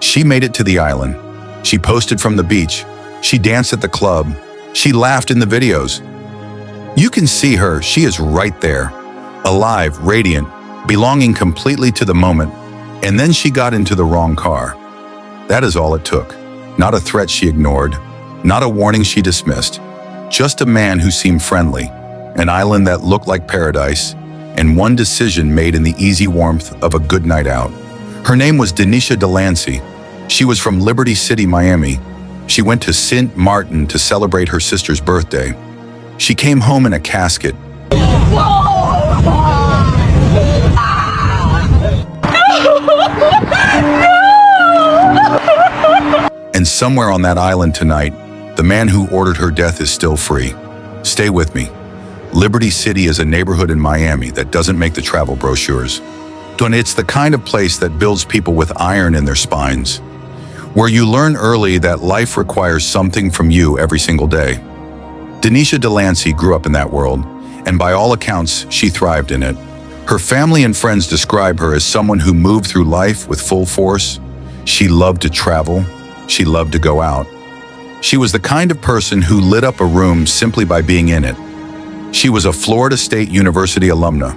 She made it to the island. She posted from the beach. She danced at the club. She laughed in the videos. You can see her, she is right there, alive, radiant, belonging completely to the moment, and then she got into the wrong car. That is all it took. Not a threat she ignored, not a warning she dismissed, just a man who seemed friendly, an island that looked like paradise, and one decision made in the easy warmth of a good night out. Her name was Denisha Delancy. She was from Liberty City, Miami. She went to Sint Maarten to celebrate her sister's birthday. She came home in a casket. And somewhere on that island tonight, the man who ordered her death is still free. Stay with me. Liberty City is a neighborhood in Miami that doesn't make the travel brochures. It's the kind of place that builds people with iron in their spines, where you learn early that life requires something from you every single day. Denisha Delancy grew up in that world, and by all accounts, she thrived in it. Her family and friends describe her as someone who moved through life with full force. She loved to travel. She loved to go out. She was the kind of person who lit up a room simply by being in it. She was a Florida State University alumna,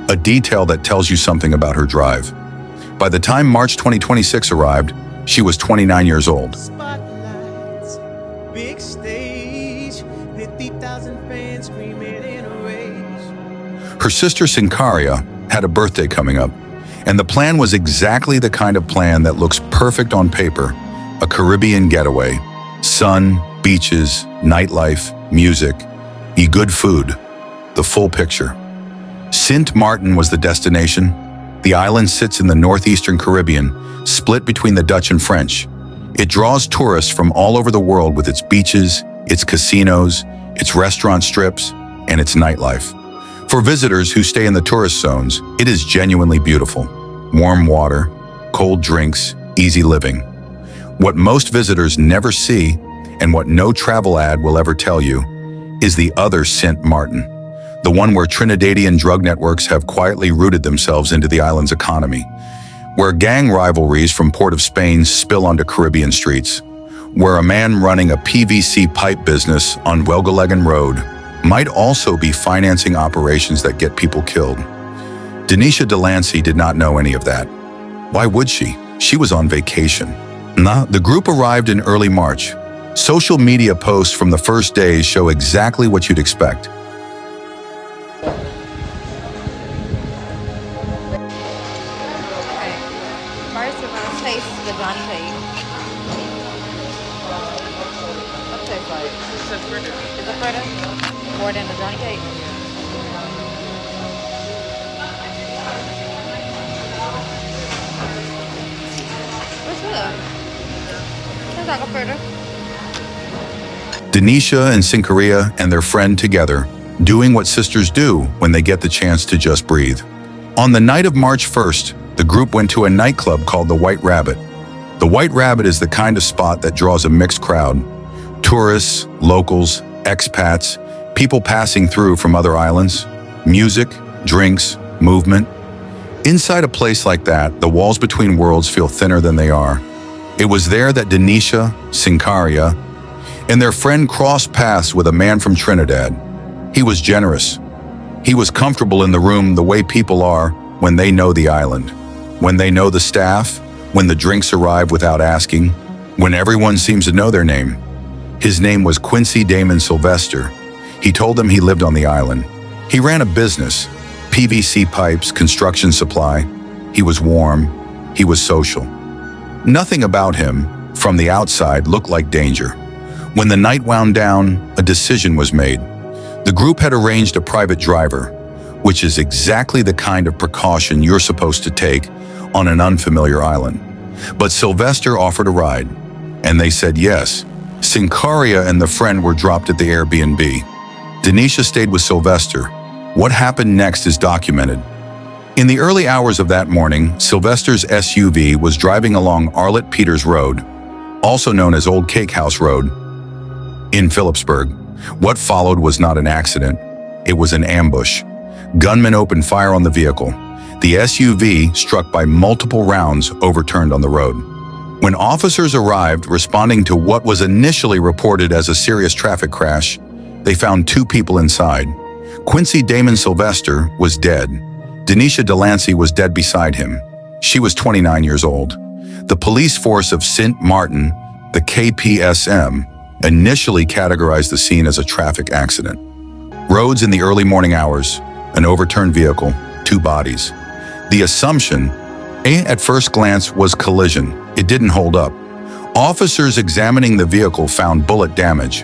a detail that tells you something about her drive. By the time March 2026 arrived, she was 29 years old. Spotlights, big stage, 50,000 fans screaming in a race. Her sister Sincaria had a birthday coming up, and the plan was exactly the kind of plan that looks perfect on paper: a Caribbean getaway, sun, beaches, nightlife, music, good food, the full picture. Sint Maarten was the destination. The island sits in the northeastern Caribbean, split between the Dutch and French. It draws tourists from all over the world with its beaches, its casinos, its restaurant strips, and its nightlife. For visitors who stay in the tourist zones, it is genuinely beautiful. Warm water, cold drinks, easy living. What most visitors never see, and what no travel ad will ever tell you, is the other Sint Maarten, the one where Trinidadian drug networks have quietly rooted themselves into the island's economy, where gang rivalries from Port of Spain spill onto Caribbean streets, where a man running a PVC pipe business on Welgelegan Road might also be financing operations that get people killed. Denisha Delancy did not know any of that. Why would she? She was on vacation. The group arrived in early March. Social media posts from the first days show exactly what you'd expect. First, we're gonna taste the Johnny cake. What it tastes like? It's a fritter. Is it fritter? More than the Johnny cake? What's good? Tastes like a fritter. Denisha and Sincaria and their friend together, doing what sisters do when they get the chance to just breathe. On the night of March 1st, the group went to a nightclub called the White Rabbit. The White Rabbit is the kind of spot that draws a mixed crowd: tourists, locals, expats, people passing through from other islands, music, drinks, movement. Inside a place like that, the walls between worlds feel thinner than they are. It was there that Denisha, Sincaria, and their friend crossed paths with a man from Trinidad. He was generous. He was comfortable in the room the way people are when they know the island, when they know the staff, when the drinks arrive without asking, when everyone seems to know their name. His name was Quincy Damon Sylvester. He told them he lived on the island. He ran a business, PVC pipes, construction supply. He was warm. He was social. Nothing about him, from the outside, looked like danger. When the night wound down, a decision was made. The group had arranged a private driver, which is exactly the kind of precaution you're supposed to take on an unfamiliar island. But Sylvester offered a ride, and they said yes. Sincaria and the friend were dropped at the Airbnb. Denisha stayed with Sylvester. What happened next is documented. In the early hours of that morning, Sylvester's SUV was driving along Arlet Peters Road, also known as Old Cake House Road, in Philipsburg. What followed was not an accident. It was an ambush. Gunmen opened fire on the vehicle. The SUV, struck by multiple rounds, overturned on the road. When officers arrived responding to what was initially reported as a serious traffic crash, they found 2 people inside. Quincy Damon Sylvester was dead. Denisha Delancy was dead beside him. She was 29 years old. The police force of Sint Maarten, the KPSM, initially categorized the scene as a traffic accident. Roads in the early morning hours, an overturned vehicle, 2 bodies. The assumption, at first glance, was collision. It didn't hold up. Officers examining the vehicle found bullet damage.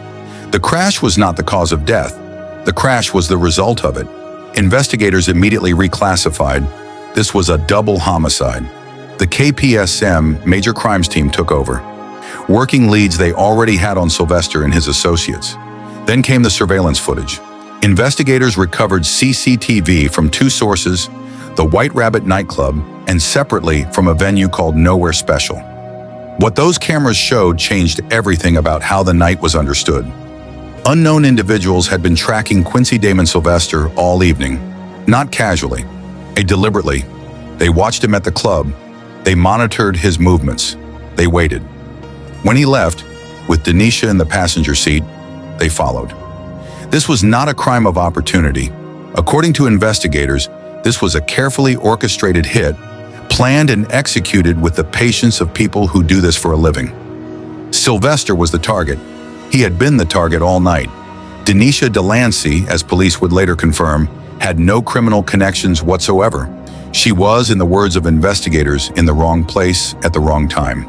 The crash was not the cause of death. The crash was the result of it. Investigators immediately reclassified. This was a double homicide. The KPSM Major Crimes Team took over, working leads they already had on Sylvester and his associates. Then came the surveillance footage. Investigators recovered CCTV from 2 sources, the White Rabbit nightclub, and separately from a venue called Nowhere Special. What those cameras showed changed everything about how the night was understood. Unknown individuals had been tracking Quincy Damon Sylvester all evening, not casually, deliberately. They watched him at the club. They monitored his movements. They waited. When he left, with Denisha in the passenger seat, they followed. This was not a crime of opportunity. According to investigators, this was a carefully orchestrated hit, planned and executed with the patience of people who do this for a living. Sylvester was the target. He had been the target all night. Denisha Delancy, as police would later confirm, had no criminal connections whatsoever. She was, in the words of investigators, in the wrong place at the wrong time.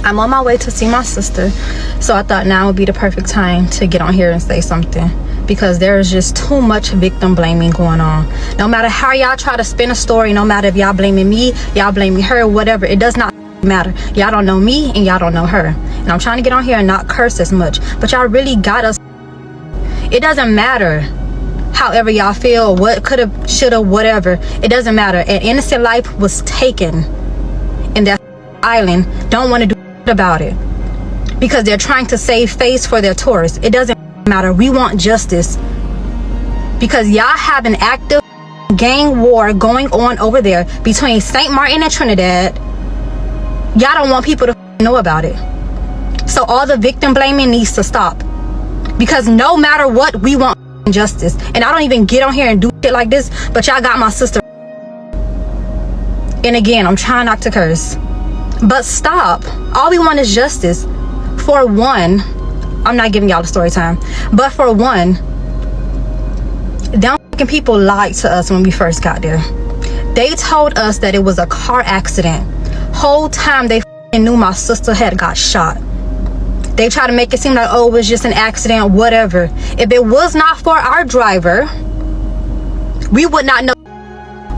I'm on my way to see my sister, so I thought now would be the perfect time to get on here and say something, because there is just too much victim blaming going on. No matter how y'all try to spin a story, no matter if y'all blaming me, y'all blaming her, whatever, it does not matter. Y'all don't know me and y'all don't know her. And I'm trying to get on here and not curse as much, but y'all really got us. It doesn't matter however y'all feel, what could have, should have, whatever. It doesn't matter. An innocent life was taken in that island. Don't want to do about it because they're trying to save face for their tourists. It doesn't matter. We want justice because y'all have an active gang war going on over there between St. Maarten and Trinidad. Y'all don't want people to know about it. So all the victim blaming needs to stop, because no matter what, we want justice. And I don't even get on here and do shit like this, but y'all got my sister. And again, I'm trying not to curse, but stop. All we want is justice. For one, I'm not giving y'all the story time, but for one, them fucking people lied to us when we first got there. They told us that it was a car accident. Whole time they knew my sister had got shot. They tried to make it seem like, oh, it was just an accident, whatever. If it was not for our driver, we would not know.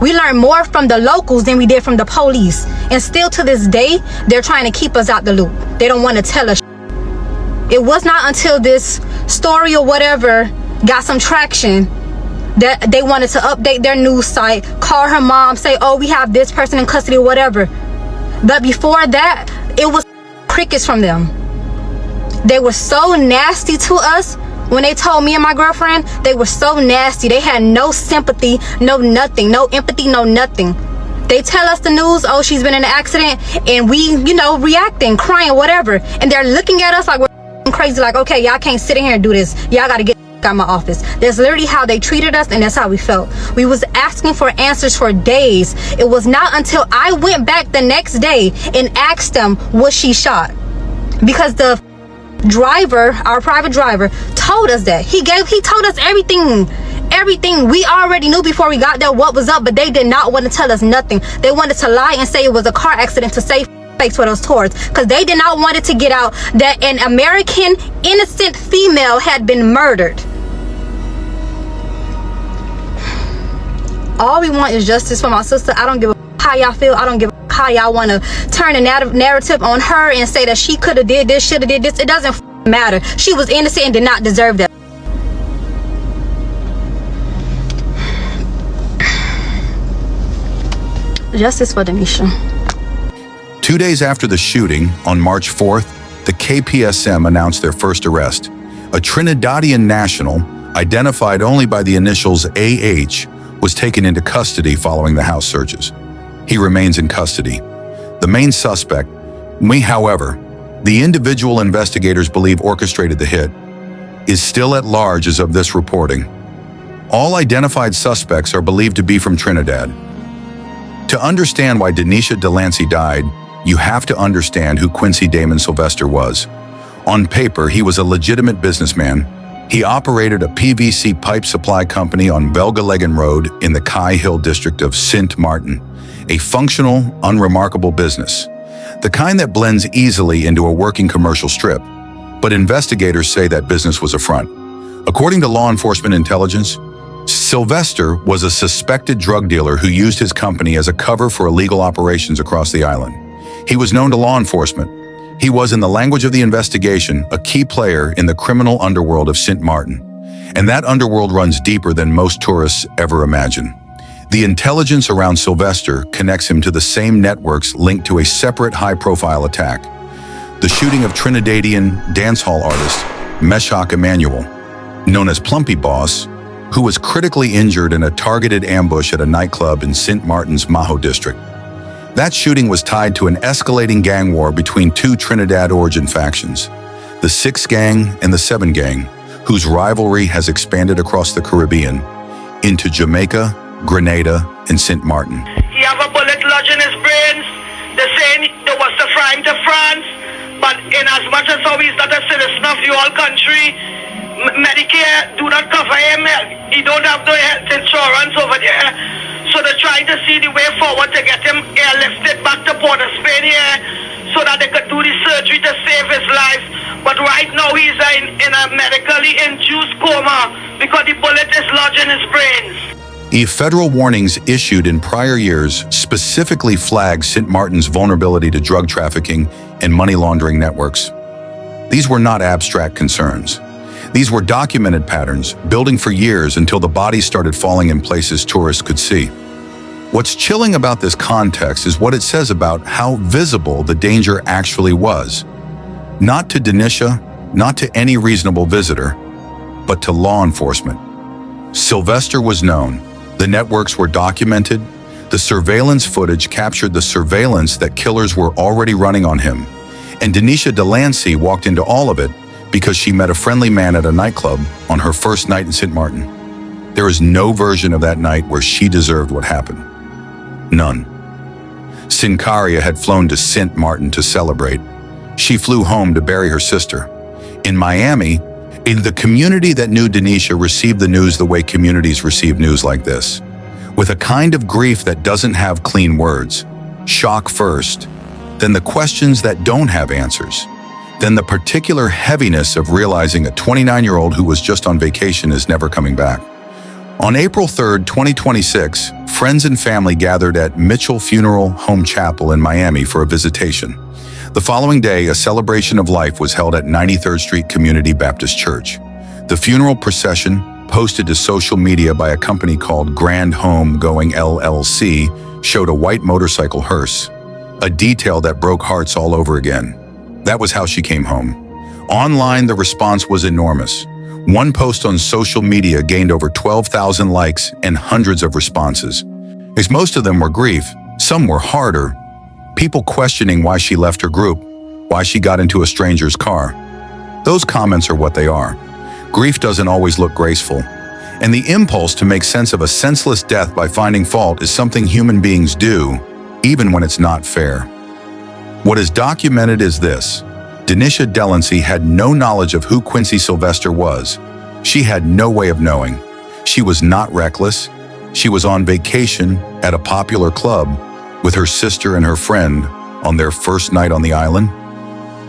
We learned more from the locals than we did from the police. And still to this day, they're trying to keep us out the loop. They don't want to tell us. It was not until this story or whatever got some traction that they wanted to update their news site, call her mom, say, oh, we have this person in custody or whatever. But before that, it was crickets from them. They were so nasty to us. When they told me and my girlfriend, they were so nasty. They had no sympathy, no nothing, no empathy, no nothing. They tell us the news, oh, she's been in an accident, and we, reacting, crying, whatever. And they're looking at us like we're crazy, like, okay, y'all can't sit in here and do this. Y'all gotta get out of my office. That's literally how they treated us, and that's how we felt. We was asking for answers for days. It was not until I went back the next day and asked them, was she shot? Because the driver, our private driver, told us that. He told us everything we already knew before we got there, what was up, but they did not want to tell us nothing. They wanted to lie and say it was a car accident to save face for those tourists, because they did not want it to get out that an American innocent female had been murdered. All we want is justice for my sister. I don't give a how y'all feel. I don't give a how y'all want to turn a narrative on her and say that she could have did this, should have did this. It doesn't matter. She was innocent and did not deserve that. Justice for Denisha. 2 days after the shooting, on March 4th, the KPSM announced their first arrest. A Trinidadian national, identified only by the initials AH, was taken into custody following the house searches. He remains in custody. the main suspect, however, the individual investigators believe orchestrated the hit, is still at large as of this reporting. All identified suspects are believed to be from Trinidad. To understand why Denisha Delancy died, you have to understand who Quincy Damon Sylvester was. On paper, he was a legitimate businessman. He operated a PVC pipe supply company on Velgalegan Road in the Kai Hill district of Sint Maarten, a functional, unremarkable business. The kind that blends easily into a working commercial strip. But investigators say that business was a front. According to law enforcement intelligence, Sylvester was a suspected drug dealer who used his company as a cover for illegal operations across the island. He was known to law enforcement. He was, in the language of the investigation, a key player in the criminal underworld of Sint Maarten. And that underworld runs deeper than most tourists ever imagine. The intelligence around Sylvester connects him to the same networks linked to a separate high-profile attack. The shooting of Trinidadian dancehall artist Meshach Emmanuel, known as Plumpy Boss, who was critically injured in a targeted ambush at a nightclub in Sint Maarten's Maho district. That shooting was tied to an escalating gang war between two Trinidad-origin factions, the 6 Gang and the 7 Gang, whose rivalry has expanded across the Caribbean into Jamaica, Grenada, and Sint Maarten. He have a bullet lodged in his brains. They're saying they was to fly him to France, but in as much as how he's not a citizen of the whole country, Medicare do not cover him. He don't have no health insurance over there. So they're trying to see the way forward to get him airlifted back to Port of Spain here so that they could do the surgery to save his life. But right now he's in a medically induced coma because the bullet is lodged in his brains. Federal warnings issued in prior years specifically flagged Sint Maarten's vulnerability to drug trafficking and money laundering networks. These were not abstract concerns. These were documented patterns, building for years until the bodies started falling in places tourists could see. What's chilling about this context is what it says about how visible the danger actually was. Not to Denisha, not to any reasonable visitor, but to law enforcement. Sylvester was known. The networks were documented. The surveillance footage captured the surveillance that killers were already running on him. And Denisha Delancy walked into all of it because she met a friendly man at a nightclub on her first night in Sint Maarten. There is no version of that night where she deserved what happened. None. Sincaria had flown to Sint Maarten to celebrate. She flew home to bury her sister. In Miami, in the community that knew Denisha received the news the way communities receive news like this, with a kind of grief that doesn't have clean words. Shock first, then the questions that don't have answers, then the particular heaviness of realizing a 29-year-old who was just on vacation is never coming back. On April 3rd, 2026, friends and family gathered at Mitchell Funeral Home Chapel in Miami for a visitation. The following day, a celebration of life was held at 93rd Street Community Baptist Church. The funeral procession, posted to social media by a company called Grand Home Going LLC, showed a white motorcycle hearse, a detail that broke hearts all over again. That was how she came home. Online, the response was enormous. One post on social media gained over 12,000 likes and hundreds of responses. As most of them were grief, some were harder. People questioning why she left her group, why she got into a stranger's car. Those comments are what they are. Grief doesn't always look graceful. And the impulse to make sense of a senseless death by finding fault is something human beings do, even when it's not fair. What is documented is this. Denisha Delancy had no knowledge of who Quincy Sylvester was. She had no way of knowing. She was not reckless. She was on vacation at a popular club with her sister and her friend on their first night on the island.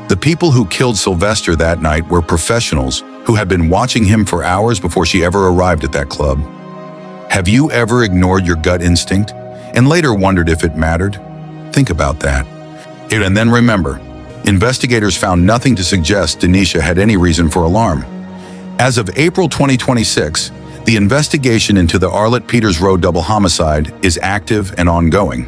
The people who killed Sylvester that night were professionals who had been watching him for hours before she ever arrived at that club. Have you ever ignored your gut instinct and later wondered if it mattered? Think about that. And then remember, investigators found nothing to suggest Denisha had any reason for alarm. As of April 2026, the investigation into the Arlet Peters Road double homicide is active and ongoing.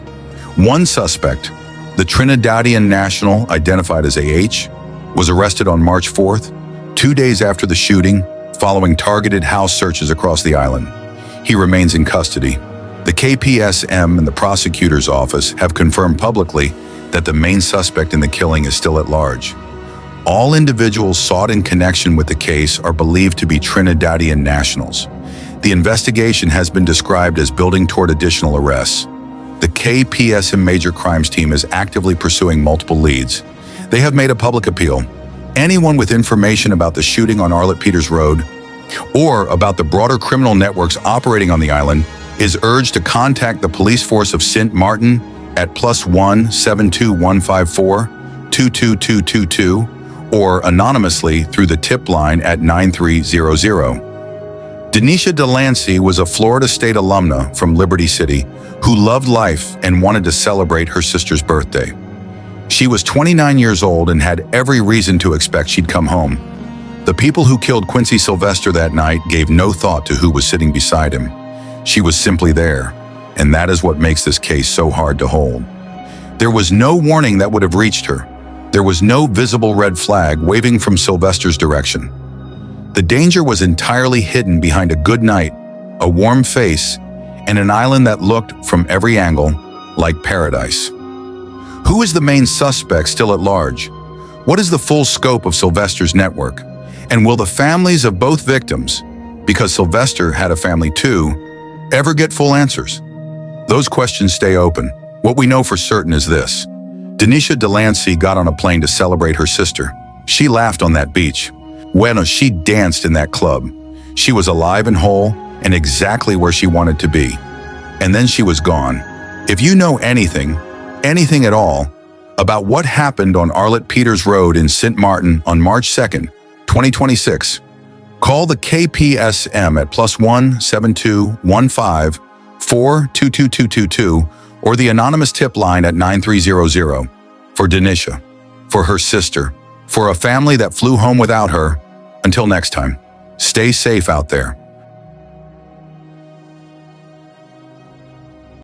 One suspect, the Trinidadian national identified as AH, was arrested on March 4th, 2 days after the shooting, following targeted house searches across the island. He remains in custody. The KPSM and the prosecutor's office have confirmed publicly that the main suspect in the killing is still at large. All individuals sought in connection with the case are believed to be Trinidadian nationals. The investigation has been described as building toward additional arrests. The KPSM Major Crimes Team is actively pursuing multiple leads. They have made a public appeal. Anyone with information about the shooting on Arlet Peters Road or about the broader criminal networks operating on the island is urged to contact the police force of Sint Maarten at +1 72154 22222 or anonymously through the tip line at 9300. Denisha Delancy was a Florida State alumna from Liberty City who loved life and wanted to celebrate her sister's birthday. She was 29 years old and had every reason to expect she'd come home. The people who killed Quincy Sylvester that night gave no thought to who was sitting beside him. She was simply there, and that is what makes this case so hard to hold. There was no warning that would have reached her. There was no visible red flag waving from Sylvester's direction. The danger was entirely hidden behind a good night, a warm face, and an island that looked, from every angle, like paradise. Who is the main suspect still at large? What is the full scope of Sylvester's network? And will the families of both victims, because Sylvester had a family too, ever get full answers? Those questions stay open. What we know for certain is this. Denisha Delancy got on a plane to celebrate her sister. She laughed on that beach. Bueno, she danced in that club. She was alive and whole and exactly where she wanted to be. And then she was gone. If you know anything at all, about what happened on Arlet Peters Road in Sint Maarten on March 2nd, 2026, call the KPSM at +1 72154 22222 or the anonymous tip line at 9300 for Denisha, for her sister, for a family that flew home without her. Until next time, stay safe out there.